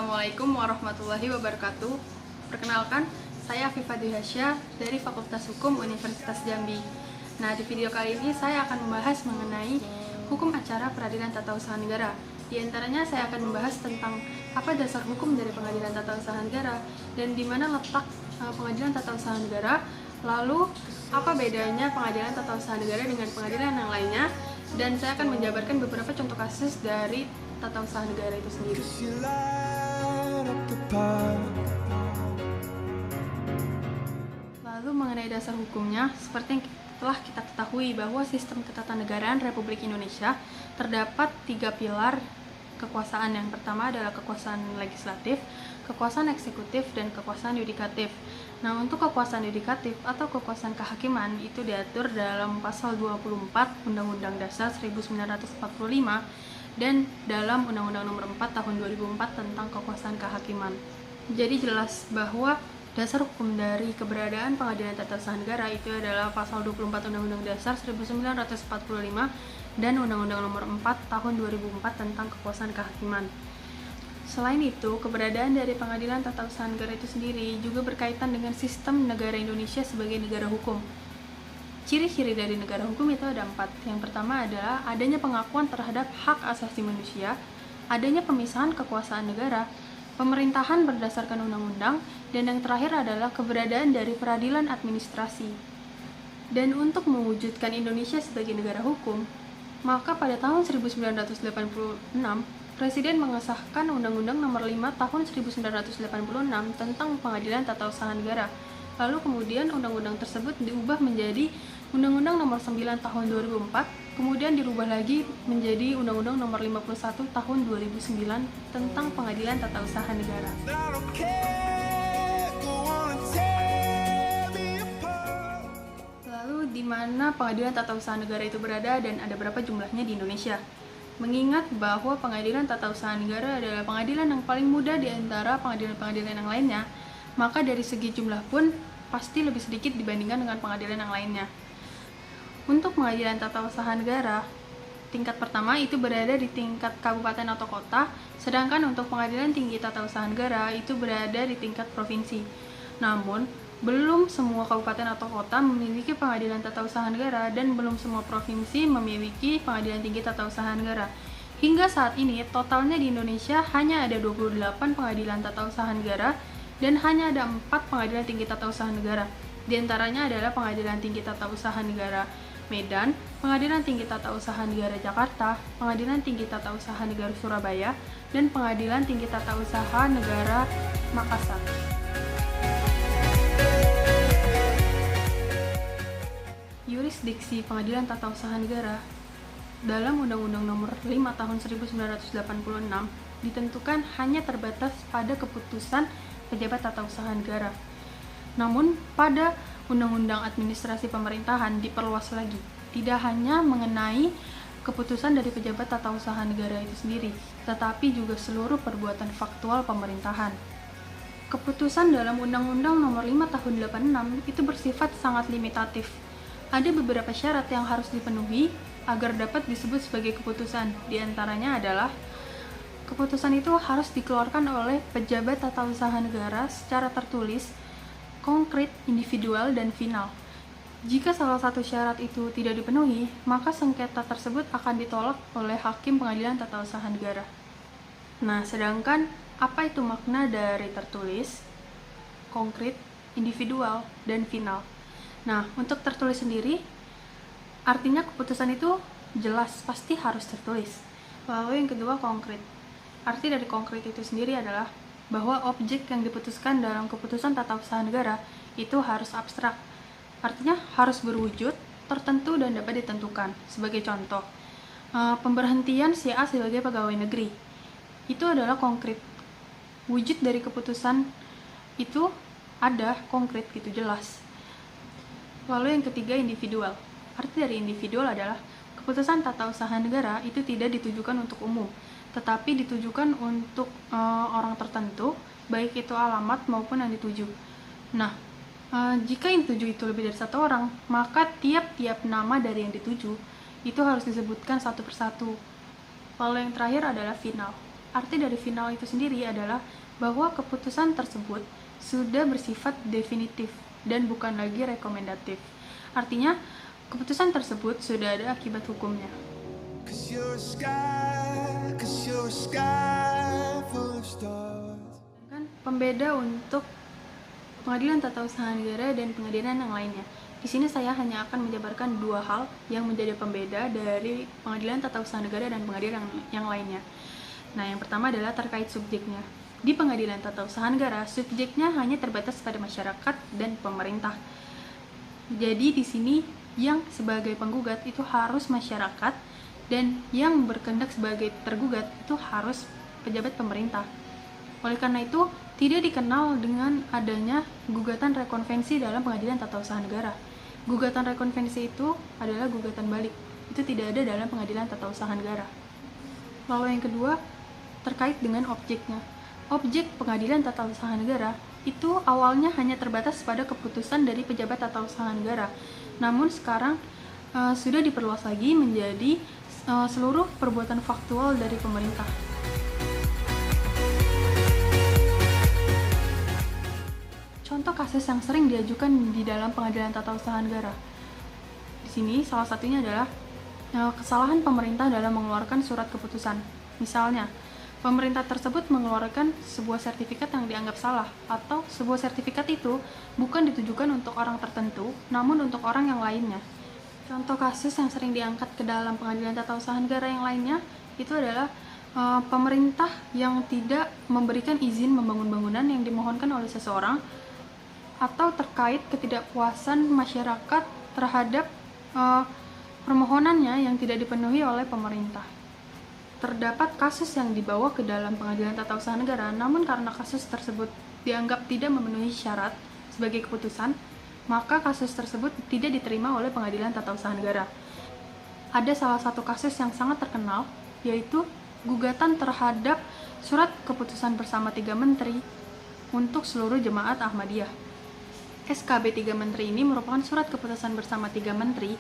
Assalamualaikum warahmatullahi wabarakatuh. Perkenalkan, saya Afifah Dihasya dari Fakultas Hukum Universitas Jambi. Nah, di video kali ini saya akan membahas mengenai hukum acara peradilan tata usaha negara. Di antaranya saya akan membahas tentang apa dasar hukum dari pengadilan tata usaha negara dan di mana letak pengadilan tata usaha negara, lalu apa bedanya pengadilan tata usaha negara dengan pengadilan yang lainnya, dan saya akan menjabarkan beberapa contoh kasus dari tata usaha negara itu sendiri. Lalu mengenai dasar hukumnya, seperti yang telah kita ketahui bahwa sistem ketatanegaraan Republik Indonesia terdapat 3 pilar kekuasaan. Yang pertama adalah kekuasaan legislatif, kekuasaan eksekutif, dan kekuasaan yudikatif. Nah, untuk kekuasaan yudikatif atau kekuasaan kehakiman itu diatur dalam pasal 24 Undang-Undang Dasar 1945 dan dalam Undang-Undang Nomor 4 Tahun 2004 tentang kekuasaan kehakiman. Jadi jelas bahwa dasar hukum dari keberadaan pengadilan tata usaha negara itu adalah pasal 24 Undang-Undang Dasar 1945 dan Undang-Undang Nomor 4 Tahun 2004 tentang kekuasaan kehakiman. Selain itu, keberadaan dari pengadilan tata usaha negara itu sendiri juga berkaitan dengan sistem negara Indonesia sebagai negara hukum. Ciri-ciri dari negara hukum itu ada 4. Yang pertama adalah adanya pengakuan terhadap hak asasi manusia, adanya pemisahan kekuasaan negara, pemerintahan berdasarkan undang-undang, dan yang terakhir adalah keberadaan dari peradilan administrasi. Dan untuk mewujudkan Indonesia sebagai negara hukum, maka pada tahun 1986, Presiden mengesahkan Undang-Undang Nomor 5 Tahun 1986 tentang Pengadilan Tata Usaha Negara. Lalu kemudian undang-undang tersebut diubah menjadi Undang-Undang Nomor 9 Tahun 2004, kemudian dirubah lagi menjadi Undang-Undang Nomor 51 Tahun 2009 tentang Pengadilan Tata Usaha Negara. Lalu di mana Pengadilan Tata Usaha Negara itu berada dan ada berapa jumlahnya di Indonesia? Mengingat bahwa Pengadilan Tata Usaha Negara adalah pengadilan yang paling mudah di antara pengadilan-pengadilan yang lainnya, maka dari segi jumlah pun pasti lebih sedikit dibandingkan dengan pengadilan yang lainnya. Untuk pengadilan tata usaha negara, tingkat pertama itu berada di tingkat kabupaten atau kota, sedangkan untuk pengadilan tinggi tata usaha negara itu berada di tingkat provinsi. Namun, belum semua kabupaten atau kota memiliki pengadilan tata usaha negara dan belum semua provinsi memiliki pengadilan tinggi tata usaha negara. Hingga saat ini, totalnya di Indonesia hanya ada 28 pengadilan tata usaha negara dan hanya ada 4 pengadilan tinggi tata usaha negara. Di antaranya adalah Pengadilan Tinggi Tata Usaha Negara Medan, Pengadilan Tinggi Tata Usaha Negara Jakarta, Pengadilan Tinggi Tata Usaha Negara Surabaya, dan Pengadilan Tinggi Tata Usaha Negara Makassar. Yurisdiksi Pengadilan Tata Usaha Negara dalam Undang-Undang Nomor 5 Tahun 1986 ditentukan hanya terbatas pada keputusan pejabat tata usaha negara. Namun, pada Undang-Undang Administrasi Pemerintahan diperluas lagi, tidak hanya mengenai keputusan dari pejabat tata usaha negara itu sendiri, tetapi juga seluruh perbuatan faktual pemerintahan. Keputusan dalam Undang-Undang Nomor 5 Tahun 86 itu bersifat sangat limitatif. Ada beberapa syarat yang harus dipenuhi agar dapat disebut sebagai keputusan. Di antaranya adalah keputusan itu harus dikeluarkan oleh pejabat tata usaha negara secara tertulis, konkret, individual, dan final. Jika salah satu syarat itu tidak dipenuhi, maka sengketa tersebut akan ditolak oleh hakim pengadilan tata usaha negara. Nah, sedangkan apa itu makna dari tertulis, konkret, individual, dan final? Nah, untuk tertulis sendiri, artinya keputusan itu jelas, pasti harus tertulis. Lalu yang kedua, konkret. Arti dari konkret itu sendiri adalah bahwa objek yang diputuskan dalam keputusan tata usaha negara itu harus abstrak. Artinya harus berwujud, tertentu, dan dapat ditentukan. Sebagai contoh, pemberhentian si A sebagai pegawai negeri. Itu adalah konkret. Wujud dari keputusan itu ada, konkret gitu, jelas. Lalu yang ketiga, individual. Arti dari individual adalah keputusan tata usaha negara itu tidak ditujukan untuk umum, tetapi ditujukan untuk orang tertentu, baik itu alamat maupun yang dituju. Nah, jika yang dituju itu lebih dari satu orang, maka tiap-tiap nama dari yang dituju itu harus disebutkan satu persatu. Lalu yang terakhir adalah final. Arti dari final itu sendiri adalah bahwa keputusan tersebut sudah bersifat definitif dan bukan lagi rekomendatif. Artinya, keputusan tersebut sudah ada akibat hukumnya. Kan pembeda untuk Pengadilan Tata Usaha Negara dan pengadilan yang lainnya. Di sini saya hanya akan menjabarkan dua hal yang menjadi pembeda dari Pengadilan Tata Usaha Negara dan pengadilan yang lainnya. Nah, yang pertama adalah terkait subjeknya. Di Pengadilan Tata Usaha Negara, subjeknya hanya terbatas pada masyarakat dan pemerintah. Jadi di sini yang sebagai penggugat itu harus masyarakat dan yang berkehendak sebagai tergugat itu harus pejabat pemerintah. Oleh karena itu, tidak dikenal dengan adanya gugatan rekonvensi dalam Pengadilan Tata Usaha Negara. Gugatan rekonvensi itu adalah gugatan balik. Itu tidak ada dalam Pengadilan Tata Usaha Negara. Lalu yang kedua, terkait dengan objeknya. Objek Pengadilan Tata Usaha Negara itu awalnya hanya terbatas pada keputusan dari pejabat tata usaha negara. Namun sekarang sudah diperluas lagi menjadi seluruh perbuatan faktual dari pemerintah. Contoh kasus yang sering diajukan di dalam Pengadilan Tata Usaha Negara. Di sini salah satunya adalah kesalahan pemerintah dalam mengeluarkan surat keputusan. Misalnya, pemerintah tersebut mengeluarkan sebuah sertifikat yang dianggap salah, atau sebuah sertifikat itu bukan ditujukan untuk orang tertentu, namun untuk orang yang lainnya. Contoh kasus yang sering diangkat ke dalam Pengadilan Tata Usaha Negara yang lainnya itu adalah pemerintah yang tidak memberikan izin membangun bangunan yang dimohonkan oleh seseorang, atau terkait ketidakpuasan masyarakat terhadap permohonannya yang tidak dipenuhi oleh pemerintah. Terdapat kasus yang dibawa ke dalam Pengadilan Tata Usaha Negara, namun karena kasus tersebut dianggap tidak memenuhi syarat sebagai keputusan, maka kasus tersebut tidak diterima oleh Pengadilan Tata Usaha Negara. Ada salah satu kasus yang sangat terkenal, yaitu gugatan terhadap surat keputusan bersama 3 menteri untuk seluruh jemaat Ahmadiyah. SKB 3 menteri ini merupakan surat keputusan bersama 3 menteri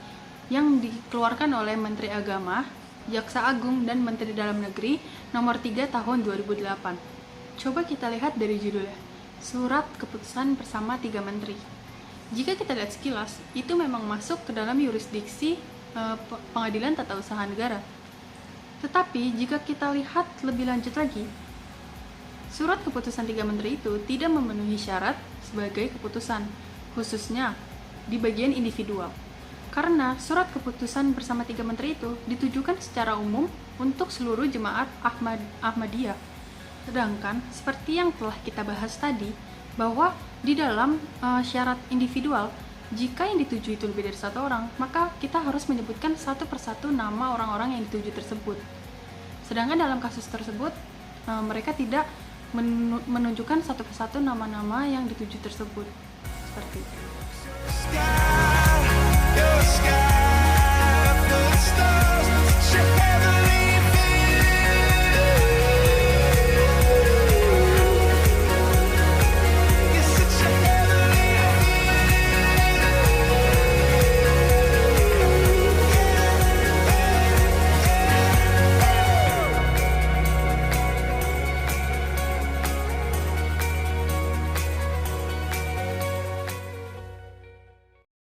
yang dikeluarkan oleh Menteri Agama, Jaksa Agung, dan Menteri Dalam Negeri nomor 3 tahun 2008. Coba kita lihat dari judulnya, Surat Keputusan Bersama 3 Menteri. Jika kita lihat sekilas, itu memang masuk ke dalam yurisdiksi Pengadilan Tata Usaha Negara. Tetapi jika kita lihat lebih lanjut lagi, surat keputusan 3 menteri itu tidak memenuhi syarat sebagai keputusan, khususnya di bagian individual. Karena surat keputusan bersama 3 menteri itu ditujukan secara umum untuk seluruh jemaat Ahmadiyah. Sedangkan seperti yang telah kita bahas tadi, bahwa di dalam syarat individual, jika yang dituju itu lebih dari 1 orang, maka kita harus menyebutkan satu persatu nama orang-orang yang dituju tersebut. Sedangkan dalam kasus tersebut, mereka tidak menunjukkan satu persatu nama-nama yang dituju tersebut. Seperti itu. Your sky, the stars,